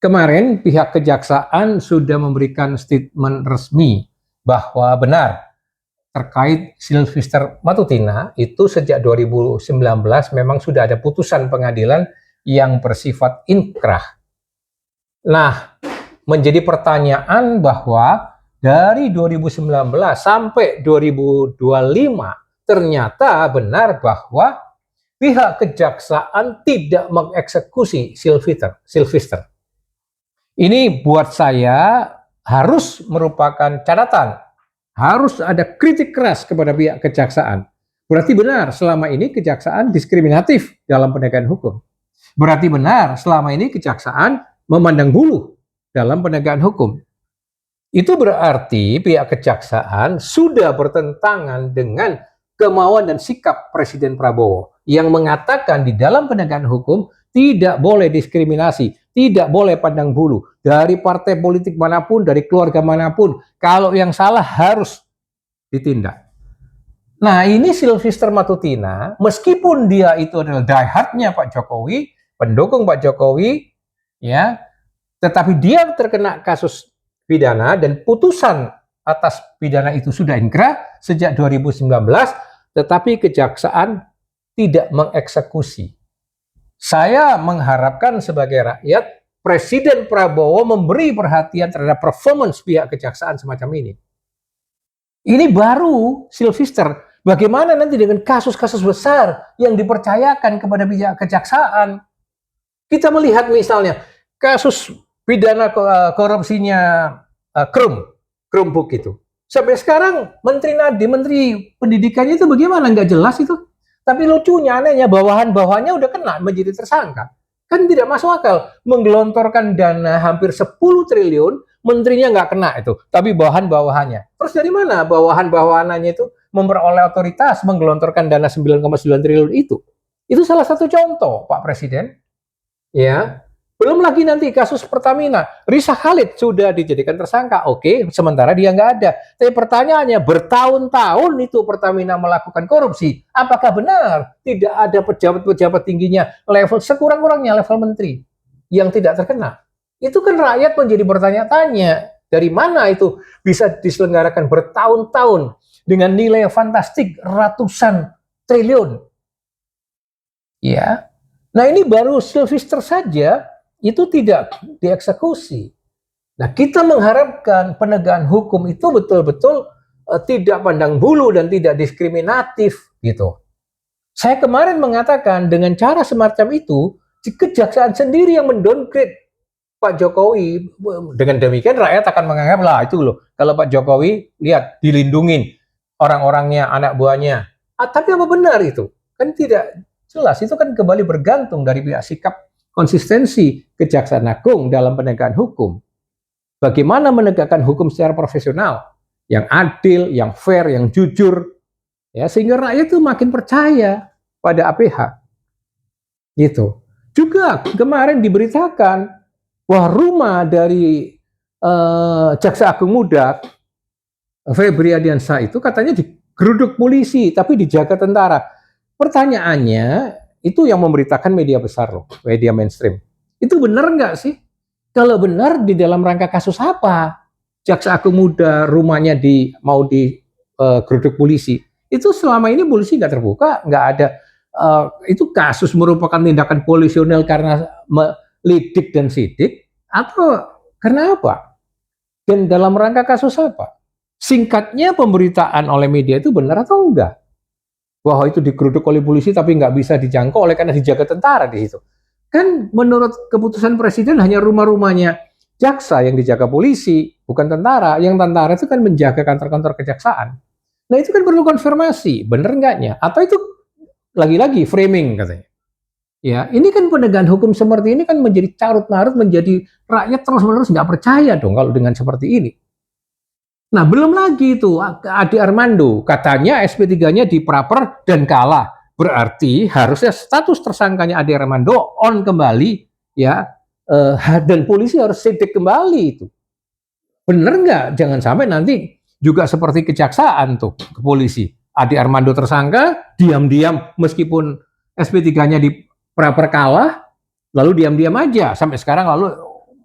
Kemarin pihak kejaksaan sudah memberikan statement resmi bahwa benar terkait Sylvester Matutina itu sejak 2019 memang sudah ada putusan pengadilan yang bersifat inkrah. Nah, menjadi pertanyaan bahwa dari 2019 sampai 2025 ternyata benar bahwa pihak kejaksaan tidak mengeksekusi Sylvester. Ini buat saya harus merupakan catatan. Harus ada kritik keras kepada pihak kejaksaan. Berarti benar selama ini kejaksaan diskriminatif dalam penegakan hukum. Berarti benar selama ini kejaksaan memandang bulu dalam penegakan hukum. Itu berarti pihak kejaksaan sudah bertentangan dengan kemauan dan sikap Presiden Prabowo yang mengatakan di dalam penegakan hukum tidak boleh diskriminasi, tidak boleh pandang bulu dari partai politik manapun, dari keluarga manapun. Kalau yang salah harus ditindak. Nah, ini Sylvester Matutina, meskipun dia itu adalah diehardnya Pak Jokowi, pendukung Pak Jokowi, ya, tetapi dia terkena kasus pidana dan putusan atas pidana itu sudah inkrah sejak 2019, tetapi kejaksaan tidak mengeksekusi. Saya mengharapkan sebagai rakyat, Presiden Prabowo memberi perhatian terhadap performance pihak kejaksaan semacam ini. Ini baru Sylvester. Bagaimana nanti dengan kasus-kasus besar yang dipercayakan kepada pihak kejaksaan? Kita melihat misalnya kasus pidana korupsinya Chromebook itu. Sampai sekarang Menteri Nadiem, Menteri Pendidikannya itu bagaimana? Nggak jelas itu. Tapi lucunya, anehnya, bawahan-bawahannya udah kena menjadi tersangka. Kan tidak masuk akal. Menggelontorkan dana hampir 10 triliun, menterinya nggak kena itu. Tapi bawahan-bawahannya. Terus dari mana bawahan-bawahannya itu memperoleh otoritas menggelontorkan dana 9,9 triliun itu? Itu salah satu contoh, Pak Presiden. Ya. Belum lagi nanti kasus Pertamina. Risa Khalid sudah dijadikan tersangka. Oke, sementara dia nggak ada. Tapi pertanyaannya, bertahun-tahun itu Pertamina melakukan korupsi. Apakah benar tidak ada pejabat-pejabat tingginya level sekurang-kurangnya level menteri yang tidak terkena? Itu kan rakyat menjadi bertanya-tanya. Dari mana itu bisa diselenggarakan bertahun-tahun dengan nilai fantastik ratusan triliun? Ya. Nah, ini baru Sylvester saja itu tidak dieksekusi. Nah, kita mengharapkan penegakan hukum itu betul-betul tidak pandang bulu dan tidak diskriminatif gitu. Saya kemarin mengatakan dengan cara semacam itu, kejaksaan sendiri yang mendowngrade Pak Jokowi. Dengan demikian rakyat akan menganggap lah itu loh. Kalau Pak Jokowi lihat dilindungin orang-orangnya, anak buahnya. Tapi apa benar itu? Kan tidak jelas. Itu kan kembali bergantung dari pihak sikap konsistensi Kejaksaan Agung dalam penegakan hukum. Bagaimana menegakkan hukum secara profesional, yang adil, yang fair, yang jujur, ya, sehingga rakyat itu makin percaya pada APH. Gitu. Juga kemarin diberitakan bahwa rumah dari Jaksa Agung Muda Febri Ardiansyah itu katanya digeruduk polisi, tapi dijaga tentara. Pertanyaannya, itu yang memberitakan media besar loh, media mainstream. Itu benar nggak sih? Kalau benar, di dalam rangka kasus apa? Jaksa Agung Muda rumahnya mau digeruduk polisi. Itu selama ini polisi nggak terbuka, nggak ada. Itu kasus merupakan tindakan polisional karena lidik dan sidik, atau karena apa? Dan dalam rangka kasus apa? Singkatnya, pemberitaan oleh media itu benar atau enggak? Bahwa itu digeruduk oleh polisi tapi nggak bisa dijangkau oleh karena dijaga tentara di situ. Kan menurut keputusan Presiden hanya rumah-rumahnya jaksa yang dijaga polisi, bukan tentara. Yang tentara itu kan menjaga kantor-kantor kejaksaan. Nah, itu kan perlu konfirmasi, benar enggaknya? Atau itu lagi-lagi framing katanya. Ya, ini kan penegakan hukum seperti ini kan menjadi carut-marut, menjadi rakyat terus-menerus nggak percaya dong kalau dengan seperti ini. Nah, belum lagi itu Ade Armando, katanya SP3-nya dipraper dan kalah. Berarti harusnya status tersangkanya Ade Armando on kembali, ya, dan polisi harus sidik kembali itu. Bener nggak? Jangan sampai nanti juga seperti kejaksaan tuh ke polisi. Ade Armando tersangka, diam-diam meskipun SP3-nya dipraper kalah, lalu diam-diam aja sampai sekarang, lalu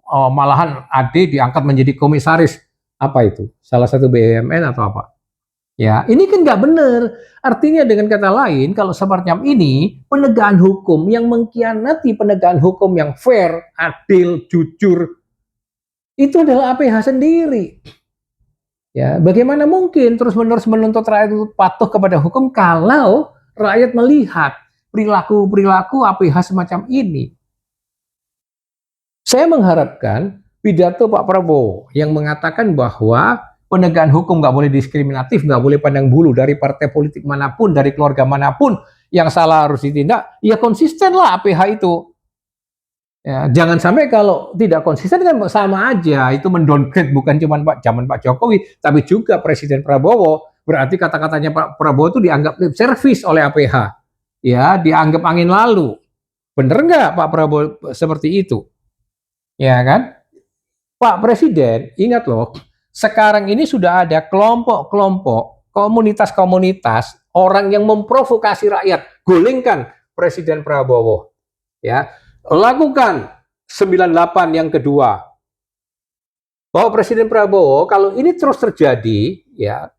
malahan AD diangkat menjadi komisaris. Apa itu? Salah satu BUMN atau apa? Ya, ini kan nggak benar. Artinya dengan kata lain, kalau semacam ini, penegakan hukum yang mengkhianati penegakan hukum yang fair, adil, jujur, itu adalah APH sendiri. Ya, bagaimana mungkin terus-menerus menuntut rakyat untuk patuh kepada hukum kalau rakyat melihat perilaku-perilaku APH semacam ini? Saya mengharapkan pidato Pak Prabowo yang mengatakan bahwa penegakan hukum nggak boleh diskriminatif, nggak boleh pandang bulu dari partai politik manapun, dari keluarga manapun, yang salah harus ditindak, ya konsisten lah APH itu. Ya, jangan sampai kalau tidak konsisten kan sama aja, itu mendowngrade bukan cuma zaman Pak Jokowi, tapi juga Presiden Prabowo. Berarti kata-katanya Pak Prabowo itu dianggap lip service oleh APH. Ya, dianggap angin lalu. Bener nggak Pak Prabowo seperti itu? Ya kan? Pak Presiden, ingat loh, sekarang ini sudah ada kelompok-kelompok, komunitas-komunitas orang yang memprovokasi rakyat. Gulingkan Presiden Prabowo. Ya, lakukan 98 yang kedua. Bahwa Presiden Prabowo kalau ini terus terjadi, ya,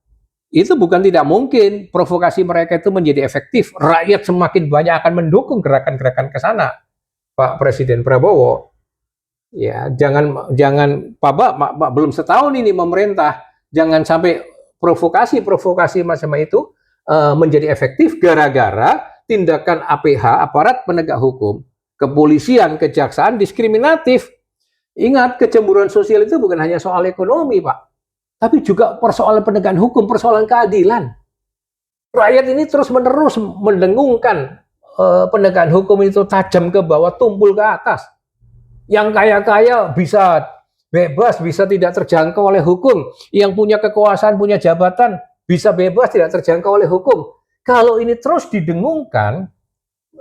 itu bukan tidak mungkin provokasi mereka itu menjadi efektif. Rakyat semakin banyak akan mendukung gerakan-gerakan ke sana. Pak Presiden Prabowo, ya, jangan Pak belum setahun ini memerintah, jangan sampai provokasi macam itu menjadi efektif gara-gara tindakan APH, aparat penegak hukum, kepolisian, kejaksaan diskriminatif. Ingat, kecemburuan sosial itu bukan hanya soal ekonomi, Pak, tapi juga persoalan penegakan hukum, persoalan keadilan. Rakyat ini terus-menerus mendengungkan penegakan hukum itu tajam ke bawah, tumpul ke atas. Yang kaya-kaya bisa bebas, bisa tidak terjangkau oleh hukum. Yang punya kekuasaan, punya jabatan, bisa bebas, tidak terjangkau oleh hukum. Kalau ini terus didengungkan,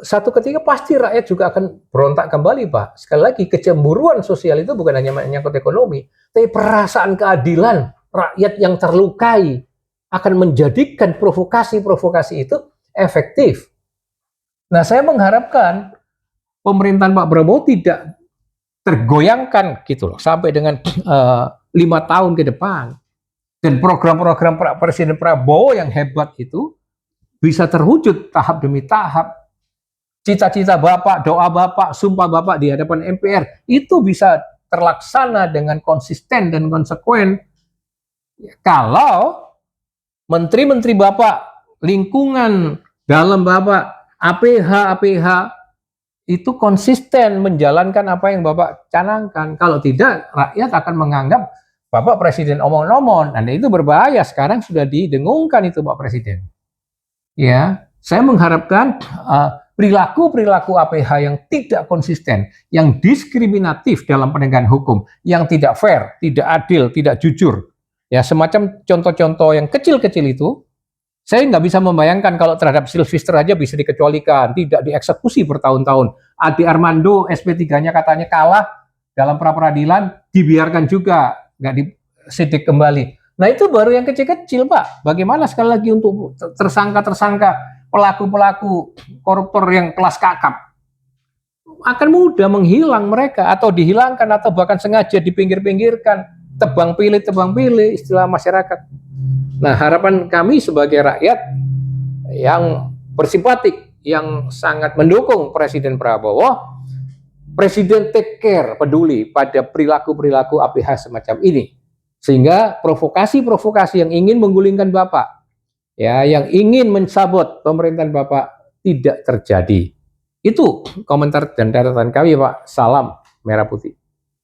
satu ketika pasti rakyat juga akan berontak kembali, Pak. Sekali lagi, kecemburuan sosial itu bukan hanya menyangkut ekonomi, tapi perasaan keadilan rakyat yang terlukai akan menjadikan provokasi-provokasi itu efektif. Nah, saya mengharapkan pemerintahan Pak Prabowo tidak tergoyangkan gitu loh sampai dengan 5 tahun ke depan, dan program-program Presiden Prabowo yang hebat itu bisa terwujud tahap demi tahap. Cita-cita Bapak, doa Bapak, sumpah Bapak di hadapan MPR itu bisa terlaksana dengan konsisten dan konsekuen kalau menteri-menteri Bapak, lingkungan dalam Bapak, APH itu konsisten menjalankan apa yang Bapak canangkan. Kalau tidak, rakyat akan menganggap Bapak Presiden omong-omong. Dan itu berbahaya. Sekarang sudah didengungkan itu Pak Presiden. Ya, saya mengharapkan perilaku-perilaku APH yang tidak konsisten, yang diskriminatif dalam penegakan hukum, yang tidak fair, tidak adil, tidak jujur. Ya, semacam contoh-contoh yang kecil-kecil itu, saya nggak bisa membayangkan kalau terhadap Sylvester aja bisa dikecualikan, tidak dieksekusi bertahun-tahun. Adi Armando SP3-nya katanya kalah dalam pra-peradilan, dibiarkan juga, nggak disidik kembali. Nah itu baru yang kecil-kecil, Pak. Bagaimana sekali lagi untuk tersangka-tersangka, pelaku-pelaku koruptor yang kelas kakap? Akan mudah menghilang mereka, atau dihilangkan, atau bahkan sengaja dipinggir-pinggirkan, tebang pilih istilah masyarakat. Nah, harapan kami sebagai rakyat yang bersimpatik, yang sangat mendukung Presiden Prabowo, Presiden take care, peduli pada perilaku-perilaku APH semacam ini. Sehingga provokasi-provokasi yang ingin menggulingkan Bapak, ya, yang ingin mensabot pemerintahan Bapak tidak terjadi. Itu komentar dan catatan kami, Pak. Salam Merah Putih.